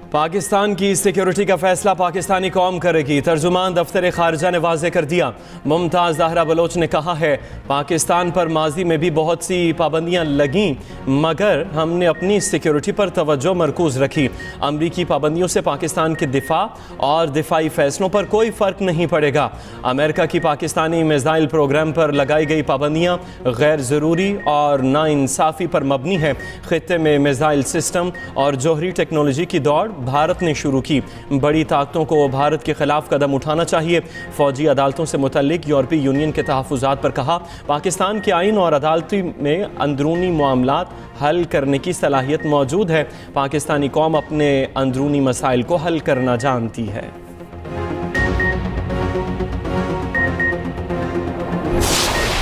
पाकिस्तान की सिक्योरिटी का फैसला पाकिस्तानी कौम करेगी। तर्जुमान दफ्तर खारजा ने वाज़े कर दिया। मुमताज़ ज़हरा बलोच ने कहा है, पाकिस्तान पर माजी में भी बहुत सी पाबंदियाँ लगीं, मगर हमने अपनी सिक्योरिटी पर तवज्जो मरकूज़ रखी। अमरीकी पाबंदियों से पाकिस्तान के दिफा और दिफाई फैसलों पर कोई फ़र्क नहीं पड़ेगा। अमेरिका की पाकिस्तानी मिसाइल प्रोग्राम पर लगाई गई पाबंदियाँ गैर ज़रूरी और नाइंसाफ़ी पर मबनी है। खित्ते में मिसाइल सिस्टम और जोहरी टेक्नोलॉजी की दौड़ भारत ने शुरू की। बड़ी ताकतों को भारत के खिलाफ कदम उठाना चाहिए। फौजी अदालतों से मुतल्लिक यूरोपीय यूनियन के तहफ़्फ़ुज़ात पर कहा, पाकिस्तान के आइन और अदालती में अंदरूनी मामलात हल करने की सलाहियत मौजूद है। पाकिस्तानी कौम अपने अंदरूनी मसाइल को हल करना जानती है।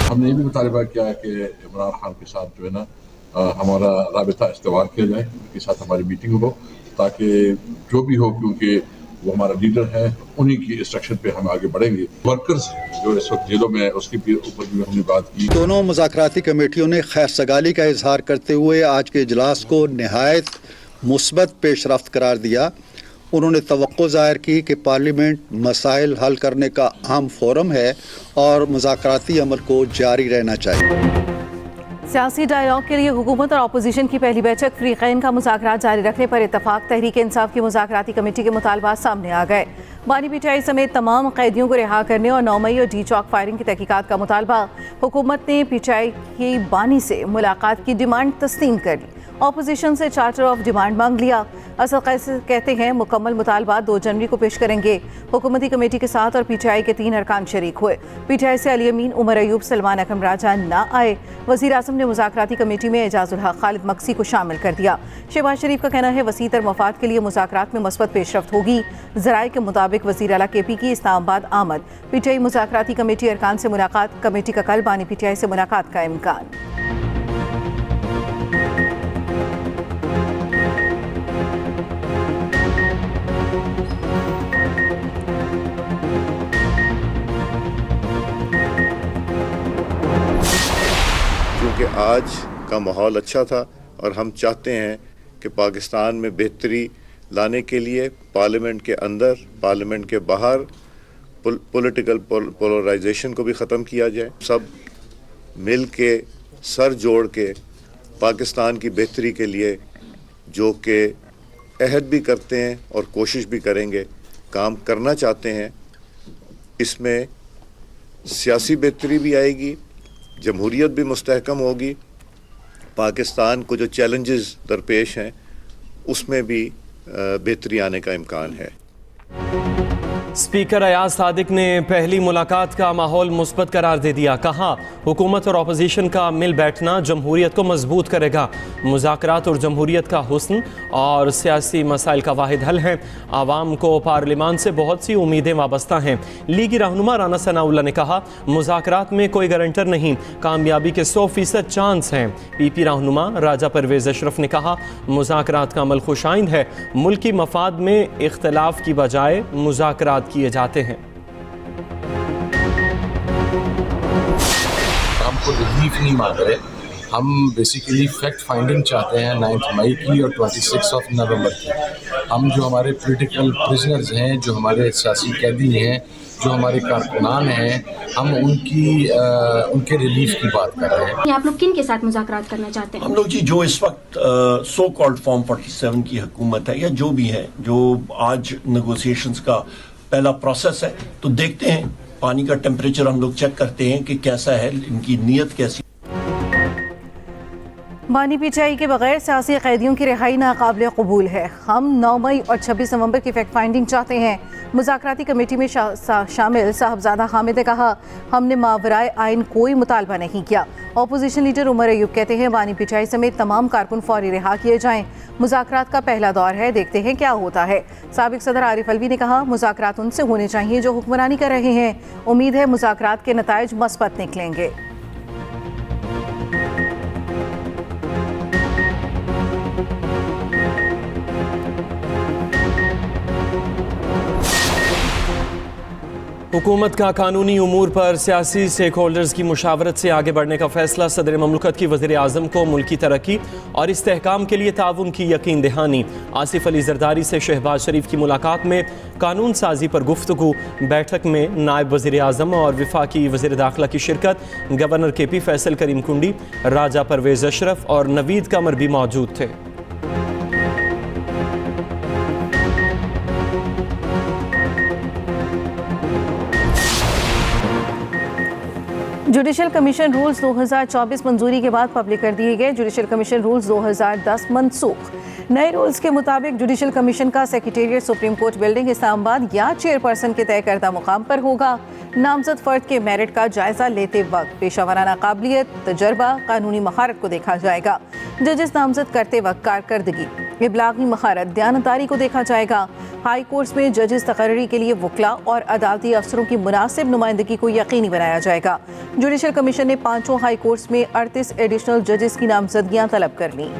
हमने ये भी मुतालबा किया कि इमरान खान के साथ जो है ना हमारा राबिता इस्तेमाल किया जाए, उनके साथ हमारी मीटिंग हो, ताकि जो भी हो, क्योंकि वो हमारा लीडर है, उन्हीं की इंस्ट्रक्शन पे हम आगे बढ़ेंगे। वर्कर्स जो इस वक्त जेलों में है, उसके ऊपर भी हमने बात की। दोनों मुज़ाकराती कमेटियों ने खैर सगाली का इजहार करते हुए आज के इजलास को निहायत मुस्बत पेशरफ्त करार दिया। उन्होंने तवक्को ज़ाहिर की कि पार्लियामेंट मसाइल हल करने का अहम फोरम है और मुज़ाकराती अमल को जारी रहना चाहिए। सियासी डायलॉग के लिए हुकूमत और अपोजिशन की पहली बैठक फ्रीकैन का मुज़ाकरात जारी रखने पर इत्तफाक। तहरीक इंसाफ की मुज़ाकराती कमेटी के मुतालबात सामने आ गए। बानी पीटीआई समेत तमाम कैदियों को रिहा करने और 9 मई और डी चौक फायरिंग की तहकीकात का मुतालबा। हुकूमत ने पीटीआई की बानी से मुलाकात की डिमांड तस्लीम कर ली। अपोजिशन से चार्टर ऑफ डिमांड मांग लिया। असद कैसर कहते हैं मुकम्मल मुतालबात 2 जनवरी को पेश करेंगे। हुकूमती कमेटी के साथ और पीटीआई के 3 अरकान शरीक हुए। पीटीआई से अली अमीन, उमर अयूब, सलमान अकरम राजा ना आए। वज़ीर आज़म ने मुज़ाकराती कमेटी में एजाजुल हक, खालिद मक्सी को शामिल कर दिया। शहबाज शरीफ का कहना है वसीतर मफाद के लिए मुज़ाकरात में मस्बत पेशरफ्त होगी। ज़राए के मुताबिक वज़ीर आला केपी की इस्लामाबाद आमद। पीटीआई मुज़ाकराती कमेटी अरकान से मुलाकात। कमेटी का कल बानी पीटीआई से मुलाकात का इम्कान। क्योंकि आज का माहौल अच्छा था और हम चाहते हैं कि पाकिस्तान में बेहतरी लाने के लिए पार्लियामेंट के अंदर, पार्लियामेंट के बाहर पॉलिटिकल पोलराइजेशन को भी ख़त्म किया जाए। सब मिल के सर जोड़ के पाकिस्तान की बेहतरी के लिए जो कि अहद भी करते हैं और कोशिश भी करेंगे, काम करना चाहते हैं। इसमें सियासी बेहतरी भी आएगी, जमहूरियत भी मुस्तहकम होगी। पाकिस्तान को जो चैलेंजेस दरपेश हैं उसमें भी बेहतरी आने का इम्कान है। स्पीकर अयाज सादिक ने पहली मुलाकात का माहौल मुस्बत करार दे दिया। कहा, हुकूमत और अपोजिशन का मिल बैठना जमहूरियत को मजबूत करेगा। मुज़ाकरात और जमहूरियत का हुस्न और सियासी मसाइल का वाहिद हल है। आवाम को पार्लियामान से बहुत सी उम्मीदें वाबस्ता हैं। लीगी रहनुमा राना सनाउल्लाह ने कहा, मुज़ाकरात में कोई गारंटर नहीं, कामयाबी के 100% चांस हैं। पीपी रहनुमा राजा परवेज़ अशरफ ने कहा, मुज़ाकरात का अमल खुशाइंद है। मुल्की मफाद में इख्तलाफ की बजाय मुज़ाकरात किए जाते हैं। हमको रिलीफ नहीं मांग रहे, हम बेसिकली फैक्ट फाइंडिंग चाहते हैं 9 मई की और 26 नवंबर की। हम जो हमारे पॉलिटिकल प्रिजनर्स हैं, जो हमारे सियासी कैदी हैं, जो हमारे कारकुनान हैं, हम उनके रिलीफ की बात कर रहे हैं। आप लोग किन के साथ मुज़ाकरात करना चाहते हैं? हम लोग जी जो इस वक्त सो कॉल्ड फॉर्म 47 की हुकूमत है या जो भी है, जो आज नेगोशिएशंस का पहला प्रोसेस है, तो देखते हैं। पानी का टेम्परेचर हम लोग चेक करते हैं कि कैसा है, इनकी नीयत कैसी। बानी पीटीआई के बगैर सियासी कैदियों की रिहाई नाकाबिल कबूल है। हम 9 मई और 26 नवंबर की फैक्ट फाइंडिंग चाहते हैं। मुज़ाकराती कमेटी में शामिल साहबजादा हामिद ने कहा, हमने मावराए आइन कोई मुतालबा नहीं किया। अपोजिशन लीडर उमर अयूब कहते हैं बानी पीटीआई समेत तमाम कारकुन फौरी रिहा किए जाएं। मुज़ाकरात का पहला दौर है, देखते हैं क्या होता है। साबिक सदर आरिफ अलवी ने कहा, मुज़ाकरात उनसे होने चाहिए जो हुक्मरानी कर रहे हैं। उम्मीद है मुज़ाकरात के नताइज मस्बत निकलेंगे। हुकूमत का कानूनी उमूर पर सियासी स्टेक होल्डर्स की मुशावरत से आगे बढ़ने का फैसला। सदर ममलकत की वज़ीर आज़म को मुल्की तरक्की और इस्तेहकाम के लिए ताउन की यकीन दहानी। आसिफ अली जरदारी से शहबाज शरीफ की मुलाकात में कानून साजी पर गुफ्तगू। बैठक में नायब वज़ीर आज़म और वफाकी वज़ीर दाखिला की शिरकत। गवर्नर KP फैसल करीम कुंडी, राजा परवेज़ अशरफ और नवीद कमर भी मौजूद थे। जुडिशल कमीशन रूल्स 2024 मंजूरी के बाद पब्लिक कर दिए गए। जुडिशल कमीशन रूल्स 2010 मनसूख। नए रूल्स के मुताबिक जुडिशल कमीशन का secretariat supreme court building Islamabad या चेयरपर्सन के तय करदा मुकाम पर होगा। नामजद फर्द के मेरिट का जायजा लेते वक्त पेशावराना काबिलियत, तजर्बा, कानूनी महारत को देखा जाएगा। जजेस नामजद करते वक्त कारकर्दगी, इबलागी महारत, दयानतदारी को देखा जाएगा। हाई कोर्ट्स में जजेस तकर्री के लिए वकला और अदालती अफसरों की मुनासिब नुमाइंदगी को यकीनी बनाया जाएगा। जुडिशल कमीशन ने 5 हाई कोर्ट्स में 38 एडिशनल जजेस की नामजदगियां तलब कर लीं।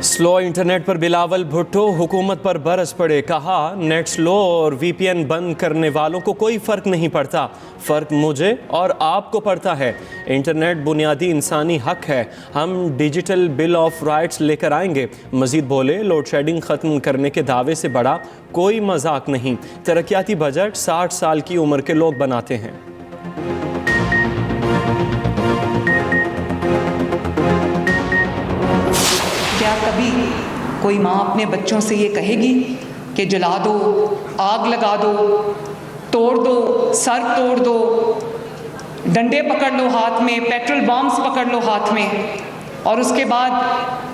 स्लो इंटरनेट पर बिलावल भुट्टो हुकूमत पर बरस पड़े। कहा, नेट स्लो और VPN बंद करने वालों को कोई फ़र्क नहीं पड़ता, फ़र्क मुझे और आपको पड़ता है। इंटरनेट बुनियादी इंसानी हक है, हम डिजिटल बिल ऑफ राइट्स लेकर आएंगे। मजीद बोले, लोड शेडिंग ख़त्म करने के दावे से बड़ा कोई मजाक नहीं। तरक्याती बजट 60 साल की उम्र के लोग बनाते हैं। क्या कभी कोई माँ अपने बच्चों से ये कहेगी कि जला दो, आग लगा दो, तोड़ दो, सर तोड़ दो, डंडे पकड़ लो हाथ में, पेट्रोल बॉम्ब्स पकड़ लो हाथ में, और उसके बाद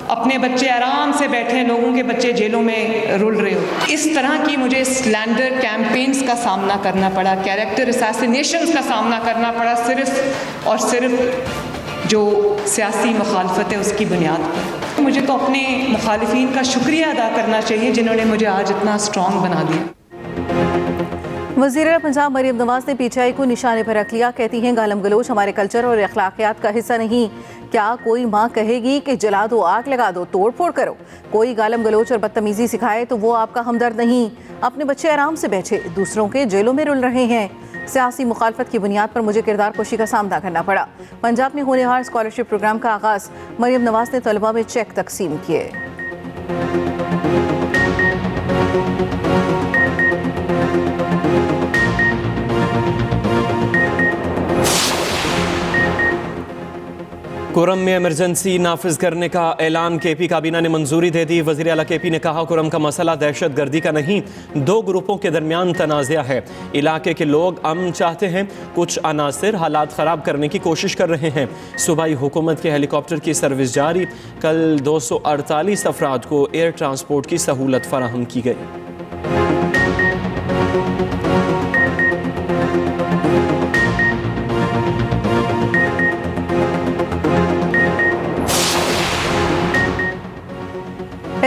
अपने बच्चे आराम से बैठे, लोगों के बच्चे जेलों में रुल रहे हो। इस तरह की मुझे स्लैंडर कैंपेन्स का सामना करना पड़ा, कैरेक्टर असैसिनेशंस का सामना करना पड़ा, सिर्फ और सिर्फ जो सियासी मुखालफत है उसकी बुनियाद पर। मुझे तो अपने मुखालिफिन का शुक्रिया अदा करना चाहिए जिन्होंने मुझे आज इतना स्ट्रॉन्ग बना दिया। वज़ीर पंजाब मरियम नवाज ने PTI को निशाने पर रख लिया। कहती हैं, गालम गलोच हमारे कल्चर और अखलाकियात का हिस्सा नहीं। क्या कोई माँ कहेगी कि जला दो, आग लगा दो, तोड़ फोड़ करो? कोई गालम गलोच और बदतमीजी सिखाए तो वो आपका हमदर्द नहीं। अपने बच्चे आराम से बैठे, दूसरों के जेलों में रुल रहे हैं। सियासी मुखालफत की बुनियाद पर मुझे किरदार कुशी का सामना करना पड़ा। पंजाब में होनहार स्कॉलरशिप प्रोग्राम का आगाज़। मरियम नवाज ने तलबा में चेक तकसीम किए। कुरम में इमरजेंसी नाफिज करने का ऐलान। KP काबीना ने मंजूरी दे दी। वज़ीर आला KP ने कहा, कुरम का मसला दहशत गर्दी का नहीं, 2 ग्रुपों के दरमियान तनाज़ा है। इलाके के लोग अमन चाहते हैं, कुछ अनासिर हालात ख़राब करने की कोशिश कर रहे हैं। सूबाई हुकूमत के हेलीकॉप्टर की सर्विस जारी। कल 248 अफराद को एयर ट्रांसपोर्ट की सहूलत फराहम की गई।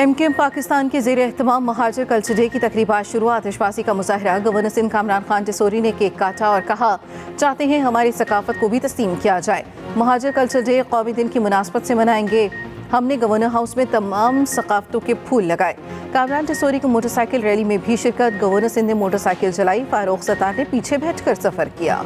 MKM पाकिस्तान के ज़ेर एहतमाम महाजिर कल्चर डे की तकरीबात शुरू। आतिशबाजी का मुजाहरा। गवर्नर सिंध कामरान खान टिसोरी ने केक काटा और कहा, चाहते हैं हमारी सकाफत को भी तस्लीम किया जाए। महाजिर कल्चर डे कौमी दिन की मुनासबत से मनाएंगे। हमने गवर्नर हाउस में तमाम सकाफतों के फूल लगाए। कामरान टिसोरी की मोटरसाइकिल रैली में भी शिरकत। गवर्नर सिंध ने मोटरसाइकिल चलाई। फारूक सत्तार ने पीछे बैठकर सफ़र किया।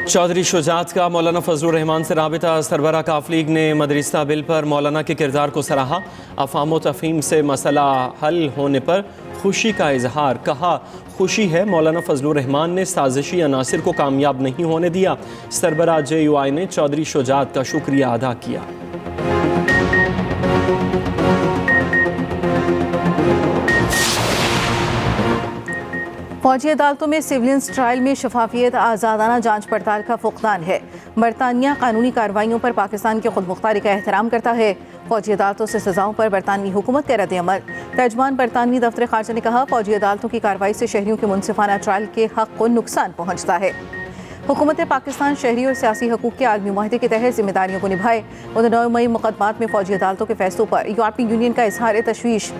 चौधरी शुजात का मौलाना फजलुर रहमान से राबिता। सरबरा काफ लीग ने मदरसा बिल पर मौलाना के किरदार को सराहा। अफाम व तफहीम से मसला हल होने पर खुशी का इजहार। कहा, खुशी है मौलाना फजलुर रहमान ने साजिशी अनासिर को कामयाब नहीं होने दिया। सरबरा JUI ने चौधरी शुजात का शुक्रिया अदा किया। फौजी अदालतों में सिविलियंस ट्रायल में शफाफियत, आज़ादाना जांच पड़ताल का फुकदान है। बरतानिया कानूनी कार्रवाइयों पर पाकिस्तान की खुद मुख्तारी का एहतराम करता है। फौजी अदालतों से सजाओं पर बरतानवी हुकूमत का रद्द-ए-अमल। तर्जमान बरतानवी दफ्तर खारजा ने कहा, फौजी अदालतों की कार्रवाई से शहरियों के मुनसिफाना ट्रायल के हक को नुकसान पहुँचता है। हुकूमत पाकिस्तान शहरी और सियासी हकूक़ के आलमी मुआहदे के तहत जिम्मेदारियों को निभाए। 9 मई मुकदमात में फौजी अदालतों के फैसलों पर यूरोपीय यूनियन का इजहार तशवीश।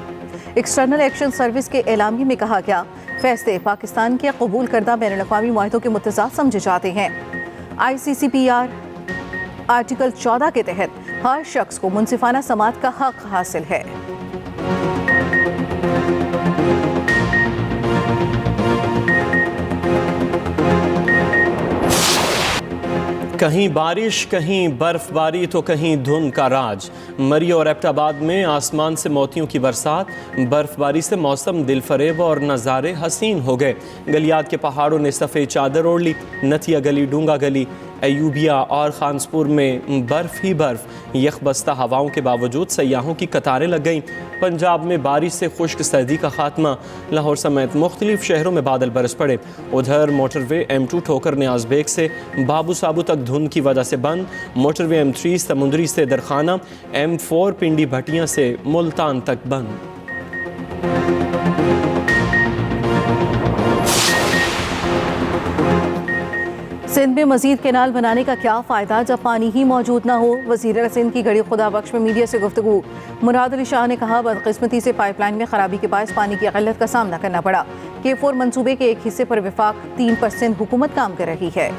एक्सटर्नल एक्शन सर्विस के एलामिये में कहा गया, फैसले पाकिस्तान के कबूल करदा बैनुल-अक़वामी मुआहदों के मुतज़ाद समझे जाते हैं। ICCPR आर्टिकल 14 के तहत हर शख्स को मुनसिफाना समाअत का हक हासिल है। कहीं बारिश, कहीं बर्फबारी तो कहीं धुंध का राज। मरी और एबटाबाद में आसमान से मोतियों की बरसात, बर्फबारी से मौसम दिलफरेब और नज़ारे हसीन हो गए। गलियात के पहाड़ों ने सफ़ेद चादर ओढ़ ली। नथिया गली, डूंगा गली, अयूबिया और खानसपुर में बर्फ़ ही बर्फ़। यखबस्ता हवाओं के बावजूद सयाहों की कतारें लग गईं। पंजाब में बारिश से खुश्क सर्दी का खात्मा। लाहौर समेत मुख्तलिफ शहरों में बादल बरस पड़े। उधर मोटरवे M2 ठोकर न्याज बेग से बाबू साबू तक धुंध की वजह से बंद। मोटरवे M3 समुंदरी से दरखाना, M4 पिंडी भटियां से मुल्तान तक बंद। सिंध में मजीद कैनाल बनाने का क्या फ़ायदा जब पानी ही मौजूद ना हो। वज़ीर सिंध की घड़ी खुदा बख्श में मीडिया से गुफ्तगू। मुराद अली शाह ने कहा, बदकिस्मती से पाइपलाइन में खराबी के बायस पानी की क़िल्लत का सामना करना पड़ा। K4 मंसूबे के एक हिस्से पर वफाक 3% हुकूमत काम कर रही है।